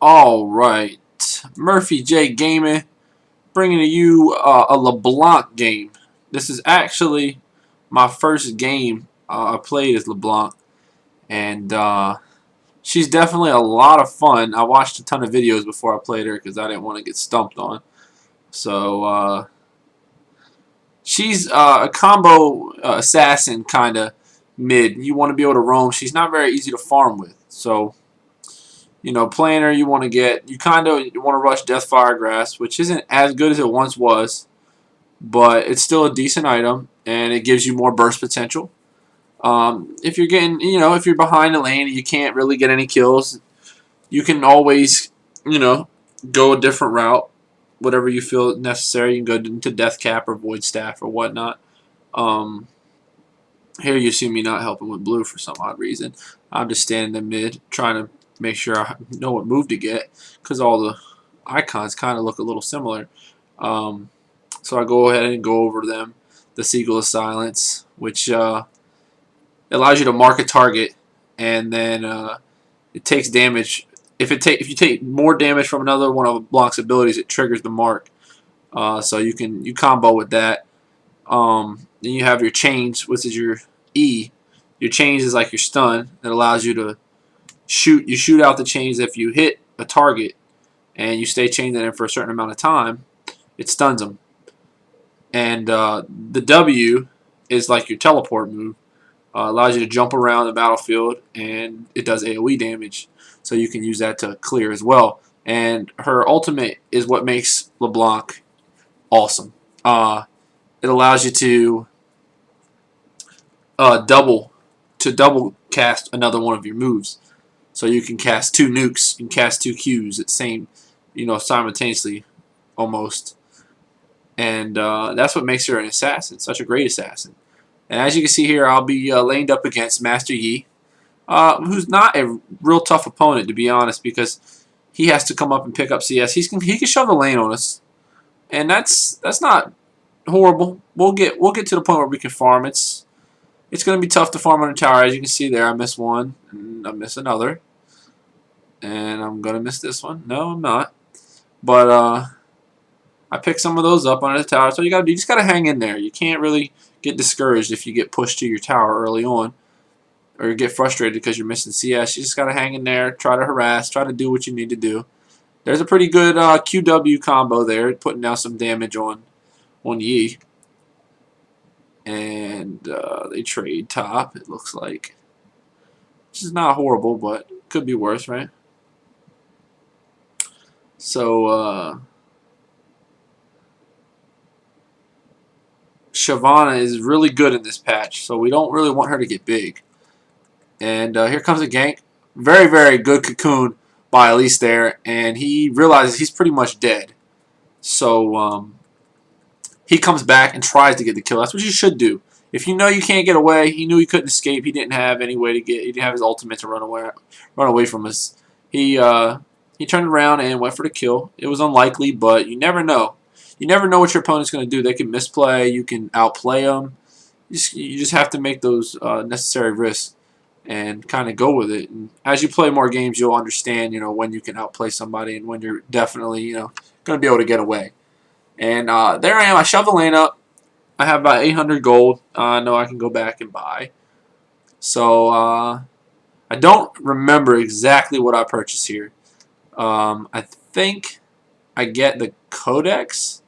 All right, Murphy J Gaming, bringing to you a Leblanc game. This is actually my first game I played as Leblanc, and she's definitely a lot of fun. I watched a ton of videos before I played her because I didn't want to get stumped on. So she's a combo assassin kind of mid. You want to be able to roam. She's not very easy to farm with. So playing her, you want to want to rush Deathfire Grass, which isn't as good as it once was, but it's still a decent item, and it gives you more burst potential. If you're if you're behind the lane and you can't really get any kills, you can always, go a different route, whatever you feel necessary. You can go into Death Cap or Void Staff or whatnot. Um, Here you see me not helping with blue for some odd reason. I'm just standing in mid, trying to make sure I know what move to get, because all the icons kind of look a little similar. So I go ahead and go over them. The Seagull of Silence, which allows you to mark a target, and then it takes damage. If you take more damage from another one of Blanc's abilities, it triggers the mark. So you combo with that. Then you have your change, which is your E. Your change is like your stun that allows you to shoot. You shoot out the chains if you hit a target and you stay chained in for a certain amount of time. It stuns them. And the W is like your teleport move. Allows you to jump around the battlefield, and it does AoE damage. So you can use that to clear as well. And her ultimate is what makes LeBlanc awesome. It allows you to double cast another one of your moves. So you can cast 2 nukes and cast 2 Qs at the same, simultaneously, almost. And that's what makes her an assassin, such a great assassin. And as you can see here, I'll be laned up against Master Yi, who's not a real tough opponent, to be honest, because he has to come up and pick up CS. He can shove the lane on us, and that's not horrible. We'll get to the point where we can farm. It's going to be tough to farm on a tower. As you can see there, I miss one, and I miss another, and I'm going to miss this one. No, I'm not. But I picked some of those up on the tower. So you just got to hang in there. You can't really get discouraged if you get pushed to your tower early on, or you get frustrated because you're missing CS. You just got to hang in there, try to harass, try to do what you need to do. There's a pretty good QW combo there, putting down some damage on Yi. And they trade top, it looks like. Which is not horrible, but could be worse, right? So, Shyvana is really good in this patch, so we don't really want her to get big. And here comes a gank. Very, very good cocoon by Elise there, and he realizes he's pretty much dead. So he comes back and tries to get the kill. That's what you should do. If you know you can't get away, he knew he couldn't escape. He didn't have any way to get. He didn't have his ultimate to run away from us. He turned around and went for the kill. It was unlikely, but you never know. You never know what your opponent's going to do. They can misplay. You can outplay them. You just have to make those necessary risks and kind of go with it. And as you play more games, you'll understand, when you can outplay somebody and when you're definitely, going to be able to get away. And there I am. I shove the lane up. I have about 800 gold. I know I can go back and buy. So I don't remember exactly what I purchased here. I think I get the Codex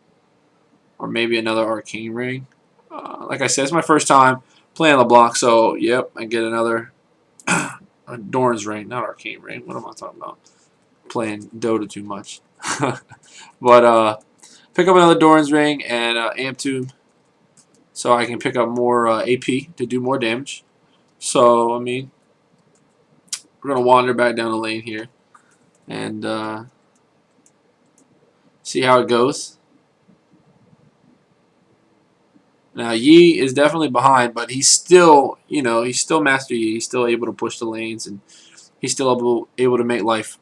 or maybe another arcane ring. Like I said, it's my first time playing LeBlanc, so yep, I get another Doran's ring, not arcane ring. What am I talking about? Playing Dota too much. But pick up another Doran's ring and Amp Tube, so I can pick up more AP to do more damage. So, I mean, we're going to wander back down the lane here and see how it goes. Now, Yi is definitely behind, but he's still, he's still Master Yi. He's still able to push the lanes, and he's still able to make life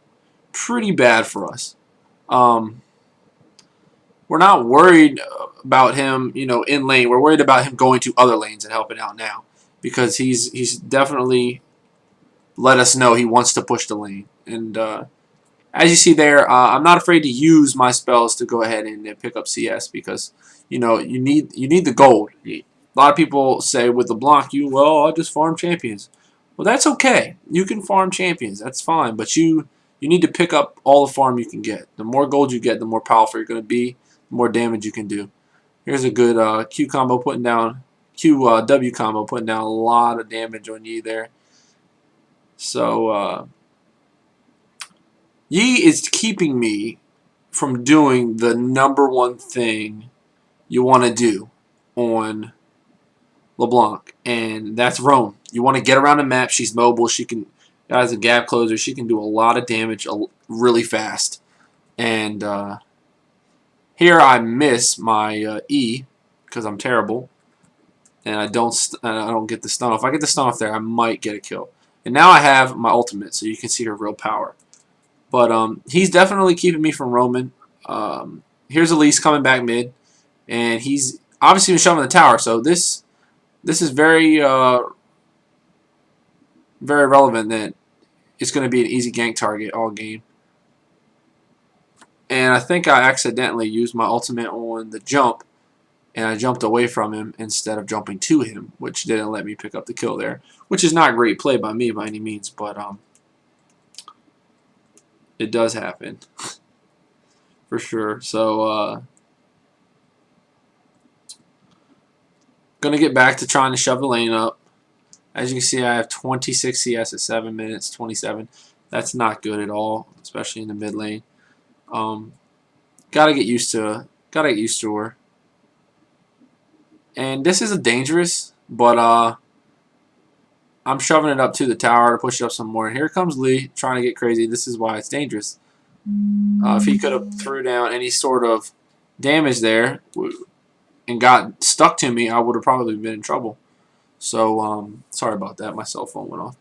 pretty bad for us. We're not worried about him, in lane. We're worried about him going to other lanes and helping out now, because he's definitely let us know he wants to push the lane. And as you see there, I'm not afraid to use my spells to go ahead and pick up CS because you need the gold. A lot of people say with LeBlanc, I'll just farm champions. Well, that's okay. You can farm champions. That's fine. But you need to pick up all the farm you can get. The more gold you get, the more powerful you're going to be, the more damage you can do. Here's a good Q combo putting down W combo putting down a lot of damage on Yi there. So Yi is keeping me from doing the #1 thing you want to do on LeBlanc, and that's roam. You want to get around the map. She's mobile. She can, as a gap closer, she can do a lot of damage really fast. And here I miss my E because I'm terrible, and I don't get the stun off. If I get the stun off there, I might get a kill. And now I have my ultimate, so you can see her real power. But he's definitely keeping me from roaming. Here's Elise coming back mid, and he's obviously been shoving the tower. So this is very very relevant that it's going to be an easy gank target all game. And I think I accidentally used my ultimate on the jump, and I jumped away from him instead of jumping to him, which didn't let me pick up the kill there, which is not a great play by me by any means, but it does happen for sure. So gonna get back to trying to shove the lane up. As you can see, I have 26 CS at 7 minutes, 27. That's not good at all, especially in the mid lane. Gotta get used to her. And this is a dangerous, but I'm shoving it up to the tower to push it up some more. And here comes Lee trying to get crazy. This is why it's dangerous. If he could have threw down any sort of damage there and got stuck to me, I would have probably been in trouble. So sorry about that. My cell phone went off.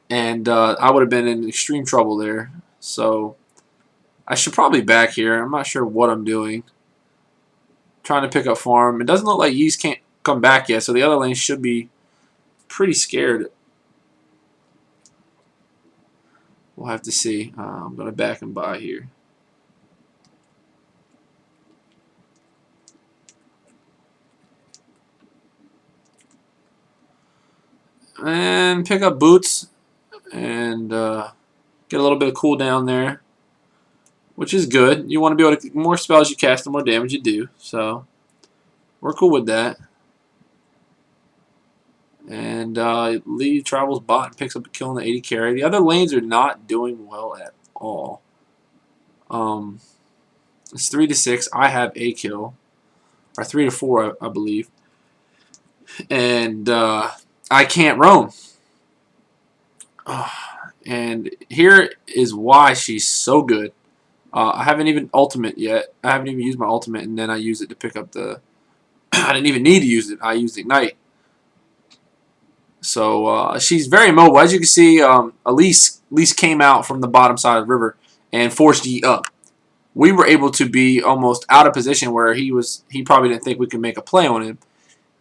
And I would have been in extreme trouble there. So I should probably back here. I'm not sure what I'm doing. Trying to pick up farm. It doesn't look like Yeez can't come back yet, so the other lane should be pretty scared. We'll have to see. I'm going to back and buy here. And pick up boots and get a little bit of cooldown there, which is good. You want to be able to, the more spells you cast, the more damage you do. So we're cool with that. And Lee travels bot and picks up a kill in the 80 carry. The other lanes are not doing well at all. It's 3-6. I have a kill, or 3-4, I believe. And I can't roam. And here is why she's so good. I haven't even ultimate yet. I haven't even used my ultimate, and then I use it to pick up the. I didn't even need to use it. I used Ignite. So she's very mobile. As you can see, Elise came out from the bottom side of the river and forced Yi up. We were able to be almost out of position where he probably didn't think we could make a play on him.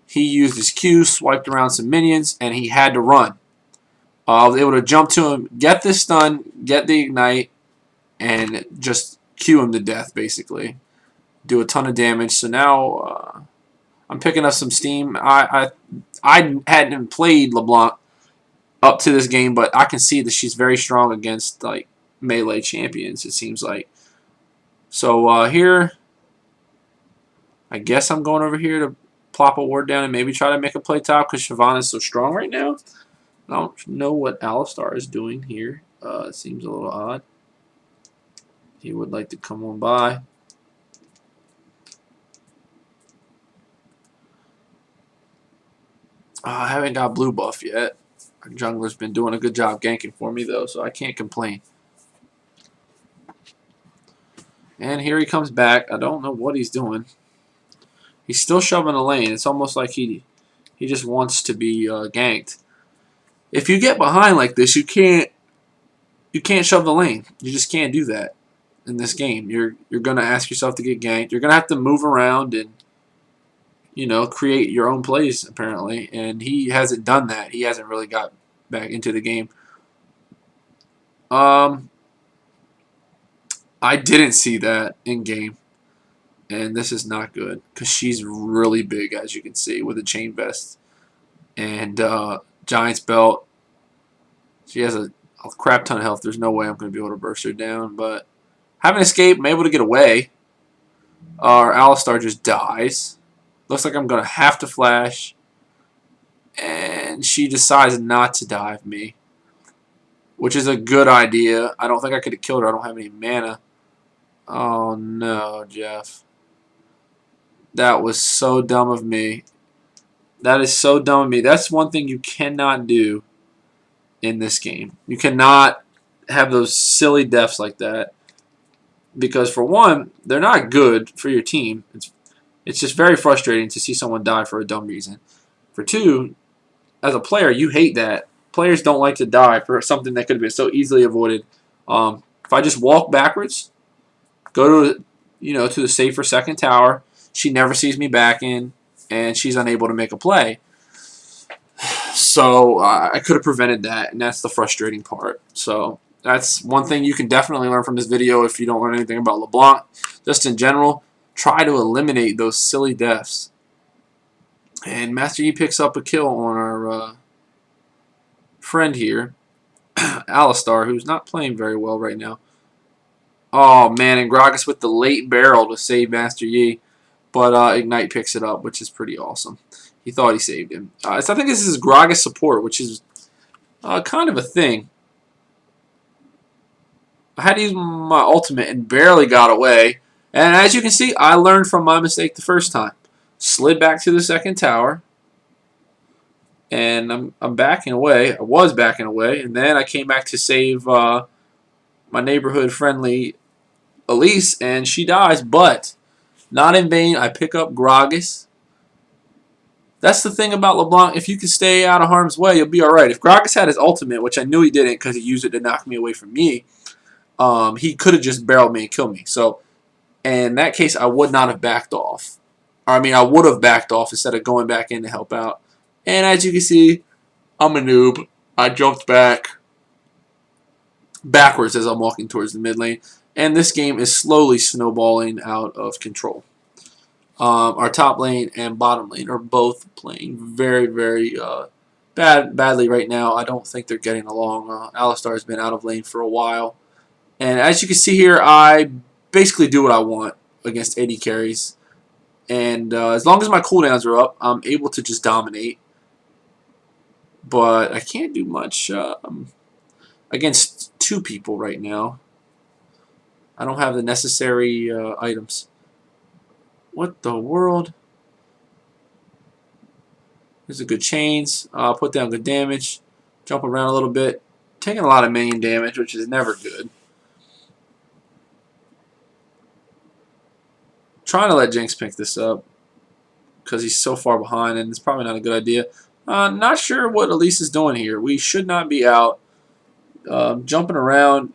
He used his Q, swiped around some minions, and he had to run. I was able to jump to him, get the stun, get the Ignite, and just Q him to death, basically. Do a ton of damage. So now I'm picking up some steam. I hadn't played LeBlanc up to this game, but I can see that she's very strong against like melee champions, it seems like. So here, I guess I'm going over here to plop a ward down and maybe try to make a play top because Shyvana is so strong right now. I don't know what Alistar is doing here. It seems a little odd. He would like to come on by. I haven't got blue buff yet. Our jungler's been doing a good job ganking for me, though, so I can't complain. And here he comes back. I don't know what he's doing. He's still shoving the lane. It's almost like he just wants to be ganked. If you get behind like this, you can't shove the lane. You just can't do that in this game. You're gonna ask yourself to get ganked. You're gonna have to move around and create your own plays apparently. And he hasn't done that. He hasn't really got back into the game. I didn't see that in game. And this is not good because she's really big, as you can see, with a chain vest and Giant's belt. She has a crap ton of health. There's no way I'm going to be able to burst her down. But having escaped, I'm able to get away. Our Alistar just dies. Looks like I'm going to have to flash. And she decides not to dive me, which is a good idea. I don't think I could have killed her. I don't have any mana. Oh, no, Jeff. That was so dumb of me. That is so dumb of me. That's one thing you cannot do in this game. You cannot have those silly deaths like that. Because, for one, they're not good for your team. It's just very frustrating to see someone die for a dumb reason. For two, as a player, you hate that. Players don't like to die for something that could have been so easily avoided. If I just walk backwards, go to to the safer second tower, she never sees me back in, and she's unable to make a play. So I could have prevented that, and that's the frustrating part. So that's one thing you can definitely learn from this video if you don't learn anything about LeBlanc. Just in general, try to eliminate those silly deaths. And Master Yi picks up a kill on our friend here, Alistar, who's not playing very well right now. Oh, man, and Gragas with the late barrel to save Master Yi. But Ignite picks it up, which is pretty awesome. He thought he saved him. So I think this is Gragas support, which is kind of a thing. I had to use my ultimate and barely got away. And as you can see, I learned from my mistake the first time. Slid back to the second tower. And I'm backing away. I was backing away. And then I came back to save my neighborhood-friendly Elise, and she dies. But not in vain. I pick up Gragas. That's the thing about LeBlanc. If you can stay out of harm's way, you'll be alright. If Gragas had his ultimate, which I knew he didn't because he used it to knock me away from me, he could have just barreled me and killed me. So, in that case, I would not have backed off. Or, I mean, I would have backed off instead of going back in to help out. And as you can see, I'm a noob. I jumped backwards as I'm walking towards the mid lane. And this game is slowly snowballing out of control. Our top lane and bottom lane are both playing very, very badly right now. I don't think they're getting along. Alistar has been out of lane for a while. And as you can see here, I basically do what I want against AD carries. And as long as my cooldowns are up, I'm able to just dominate. But I can't do much against two people right now. I don't have the necessary items. What the world? There's a good chains. Put down good damage. Jump around a little bit. Taking a lot of minion damage, which is never good. Trying to let Jinx pick this up because he's so far behind, and it's probably not a good idea. Not sure what Elise is doing here. We should not be out jumping around.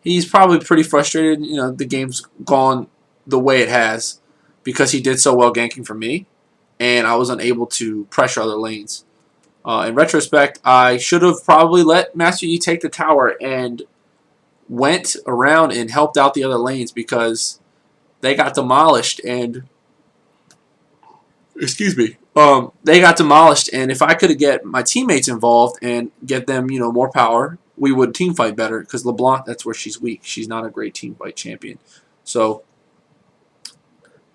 He's probably pretty frustrated. The game's gone the way it has because he did so well ganking for me, and I was unable to pressure other lanes. In retrospect, I should have probably let Master Yi take the tower and went around and helped out the other lanes because they got demolished and they got demolished, and if I could get my teammates involved and get them more power, we would team fight better because LeBlanc, that's where she's weak. She's not a great team fight champion. So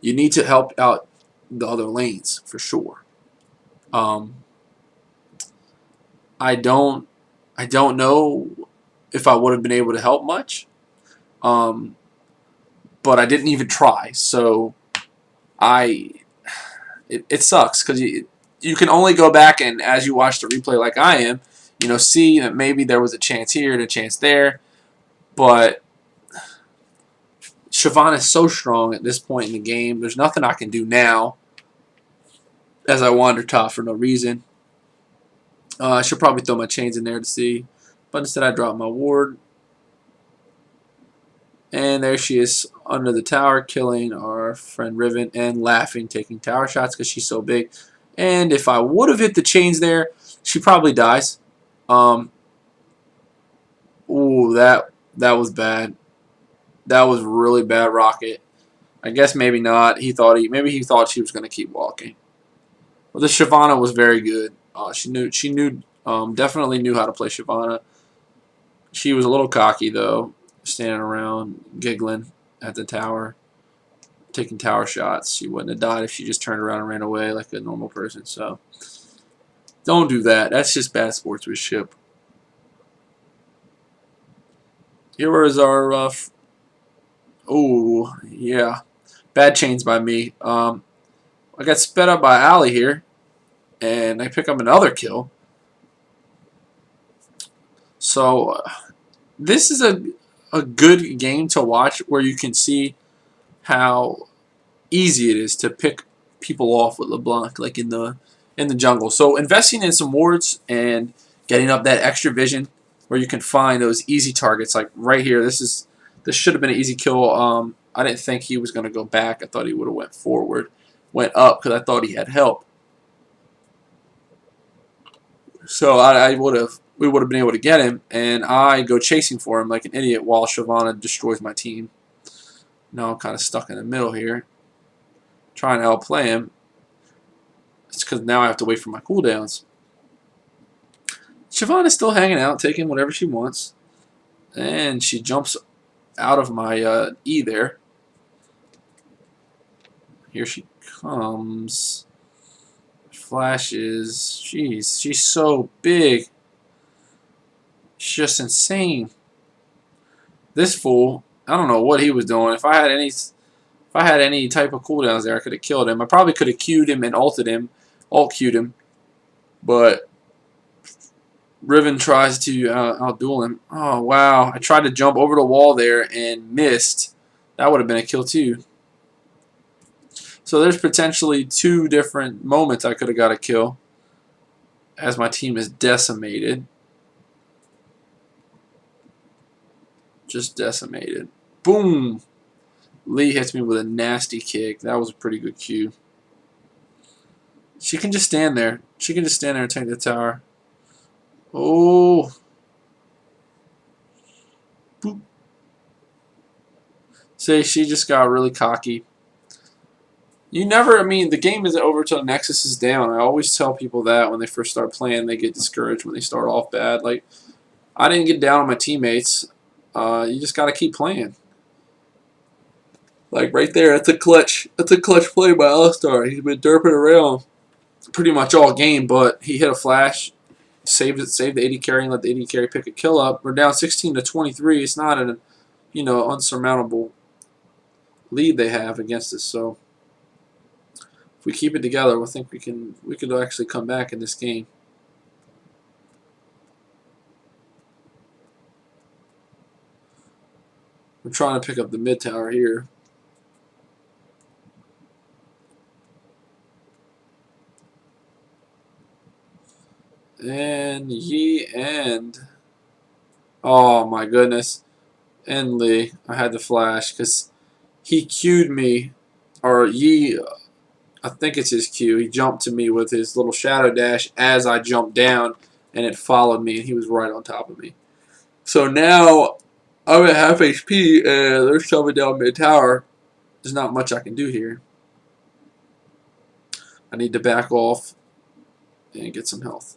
you need to help out the other lanes for sure. I don't know if I would have been able to help much, but I didn't even try. So it sucks because you can only go back and as you watch the replay like I am, see that maybe there was a chance here and a chance there, but Shyvana is so strong at this point in the game. There's nothing I can do now as I wander top for no reason. I should probably throw my chains in there to see, but instead I drop my ward. And there she is under the tower, killing our friend Riven and laughing, taking tower shots because she's so big. And if I would have hit the chains there, she probably dies. Ooh, that That was bad. That was really bad, Rocket. I guess maybe not. Maybe he thought she was going to keep walking. Well, the Shyvana was very good. Definitely knew how to play Shyvana. She was a little cocky though, standing around giggling at the tower, taking tower shots. She wouldn't have died if she just turned around and ran away like a normal person. So don't do that. That's just bad sportsmanship. Here was our. Oh yeah, bad chains by me. I got sped up by Allie here, and I pick up another kill. So this is a good game to watch where you can see how easy it is to pick people off with Leblanc, like in the jungle. So investing in some wards and getting up that extra vision where you can find those easy targets, like right here. This should have been an easy kill. I didn't think he was going to go back. I thought he would have went forward, went up because I thought he had help. So we would have been able to get him, and I go chasing for him like an idiot while Shyvana destroys my team. Now I'm kind of stuck in the middle here, trying to outplay him. It's because now I have to wait for my cooldowns. Shyvana's still hanging out, taking whatever she wants, and she jumps out of my E there. Here she comes. Flashes. Jeez, she's so big. It's just insane. This fool, I don't know what he was doing. If I had any type of cooldowns there, I could have killed him. I probably could have Q'd him and ulted him, ult Q'd him, but Riven tries to outduel him. Oh wow! I tried to jump over the wall there and missed. That would have been a kill too. So there's potentially two different moments I could have got a kill, as my team is decimated. Just decimated. Boom! Lee hits me with a nasty kick. That was a pretty good cue. She can just stand there. She can just stand there and take the tower. Oh! Boop. See, she just got really cocky. The game isn't over till Nexus is down. I always tell people that when they first start playing, they get discouraged when they start off bad. Like, I didn't get down on my teammates. You just got to keep playing. Like right there, that's a clutch play by Alistar. He's been derping around pretty much all game, but he hit a flash, saved the AD carry, and let the AD carry pick a kill up. We're down 16 to 23. It's not an unsurmountable lead they have against us. So if we keep it together, I think we could actually come back in this game. We're trying to pick up the mid tower here. And Yi and oh my goodness, and Lee, I had to flash because he Q'd me, or Yi, I think it's his Q. He jumped to me with his little shadow dash as I jumped down, and it followed me, and he was right on top of me. So now I'm at half HP, and they're shoving down mid tower. There's not much I can do here. I need to back off and get some health.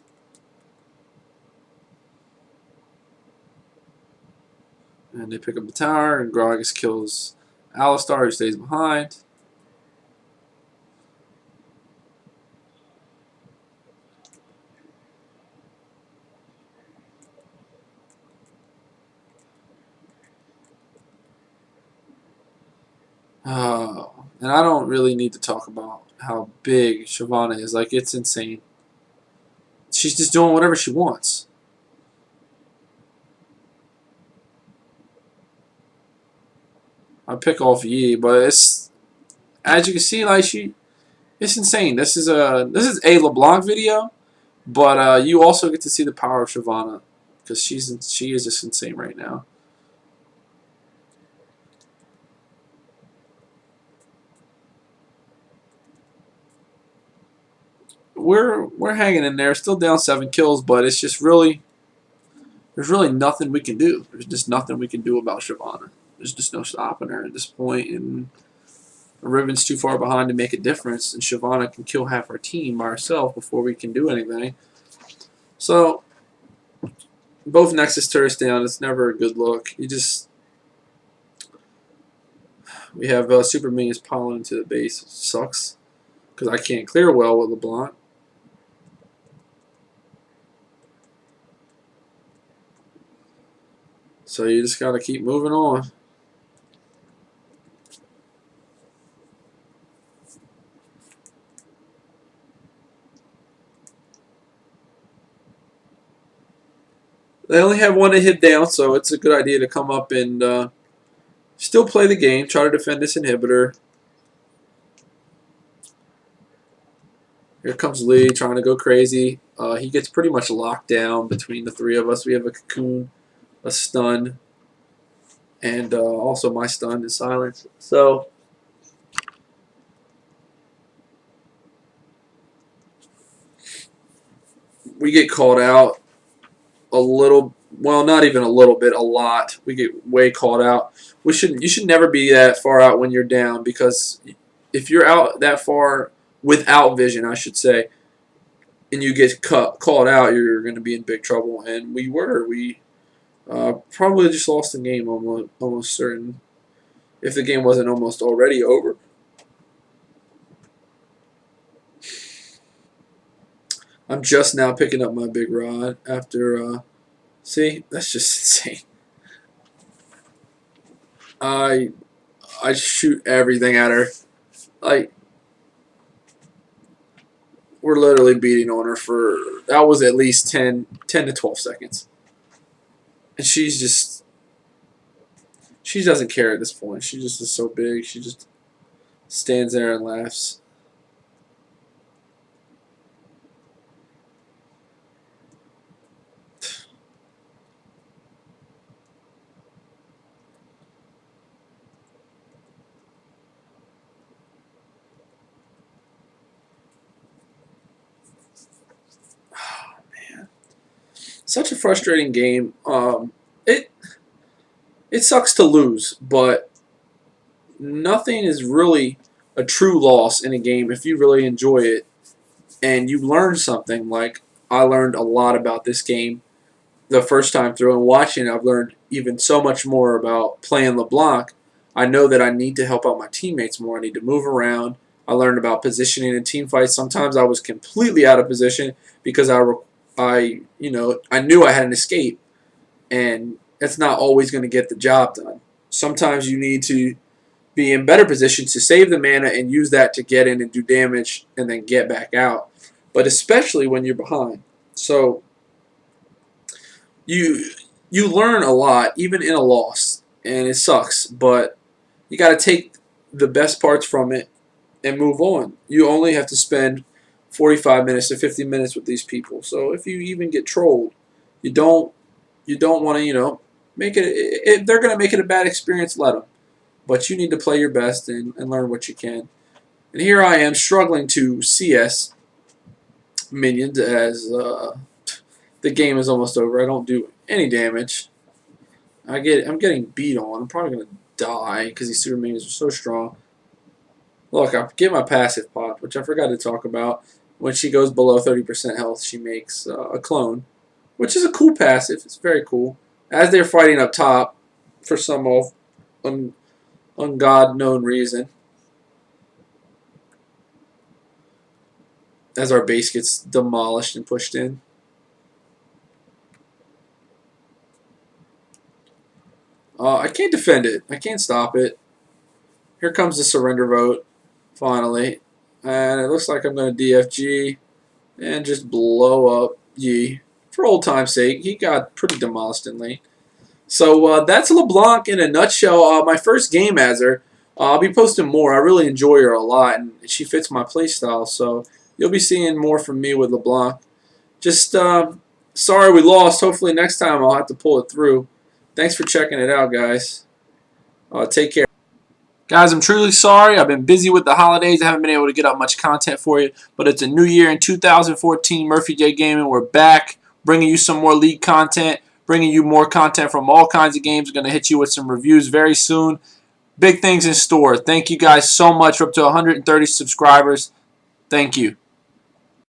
And they pick up the tower, and Gragas kills Alistar, who stays behind. And I don't really need to talk about how big Shyvana is. Like, it's insane. She's just doing whatever she wants. I pick off Yi, but it's, as you can see, like it's insane. This is a LeBlanc video, but you also get to see the power of Shyvana because she is just insane right now. We're hanging in there, still down 7 kills, but it's just really there's really nothing we can do. There's just nothing we can do about Shyvana. There's just no stopping her at this point, and Riven's too far behind to make a difference, and Shyvana can kill half our team by herself before we can do anything. So, both Nexus turrets down. It's never a good look. We have super minions piling into the base. It sucks because I can't clear well with LeBlanc. So you just got to keep moving on. They only have one to hit down, so it's a good idea to come up and still play the game. Try to defend this inhibitor. Here comes Lee trying to go crazy. He gets pretty much locked down between the three of us. We have a cocoon, a stun, and also my stun is silence. So we get called out a little. Well, not even a little bit, a lot. We get way called out. You should never be that far out when you're down, because if you're out that far without vision, I should say, and you get called out, you're going to be in big trouble. And we were. We probably just lost the game, almost certain, if the game wasn't almost already over. I'm just now picking up my big rod after, see, that's just insane. I shoot everything at her. Like, we're literally beating on her for, that was at least 10 to 12 seconds. And she doesn't care at this point. She just is so big. She just stands there and laughs. Such a frustrating game. It sucks to lose, but nothing is really a true loss in a game if you really enjoy it and you learn something. Like, I learned a lot about this game the first time through, and watching it, I've learned even so much more about playing LeBlanc. I know that I need to help out my teammates more. I need to move around. I learned about positioning in team fights. Sometimes I was completely out of position because I knew I had an escape, and it's not always going to get the job done. Sometimes you need to be in better position to save the mana and use that to get in and do damage and then get back out. But especially when you're behind. So you learn a lot even in a loss, and it sucks, but you got to take the best parts from it and move on. You only have to spend 45 minutes to 50 minutes with these people. So if you even get trolled, you don't want to, make it. If they're going to make it a bad experience, let them. But you need to play your best and learn what you can. And here I am struggling to CS minions as the game is almost over. I don't do any damage. I'm getting beat on. I'm probably going to die because these super minions are so strong. Look, I get my passive pop, which I forgot to talk about. When she goes below 30% health, she makes a clone, which is a cool passive. It's very cool. As they're fighting up top, for some ungod known reason, as our base gets demolished and pushed in. I can't defend it. I can't stop it. Here comes the surrender vote, finally. And it looks like I'm going to DFG and just blow up Yi. For old time's sake, he got pretty demolished in lane. So that's LeBlanc in a nutshell. My first game as her. I'll be posting more. I really enjoy her a lot, and she fits my playstyle. So you'll be seeing more from me with LeBlanc. Just sorry we lost. Hopefully next time I'll have to pull it through. Thanks for checking it out, guys. Take care. Guys, I'm truly sorry. I've been busy with the holidays. I haven't been able to get up much content for you. But it's a new year in 2014. Murphy J Gaming. We're back bringing you some more league content, bringing you more content from all kinds of games. Going to hit you with some reviews very soon. Big things in store. Thank you guys so much. We're up to 130 subscribers. Thank you.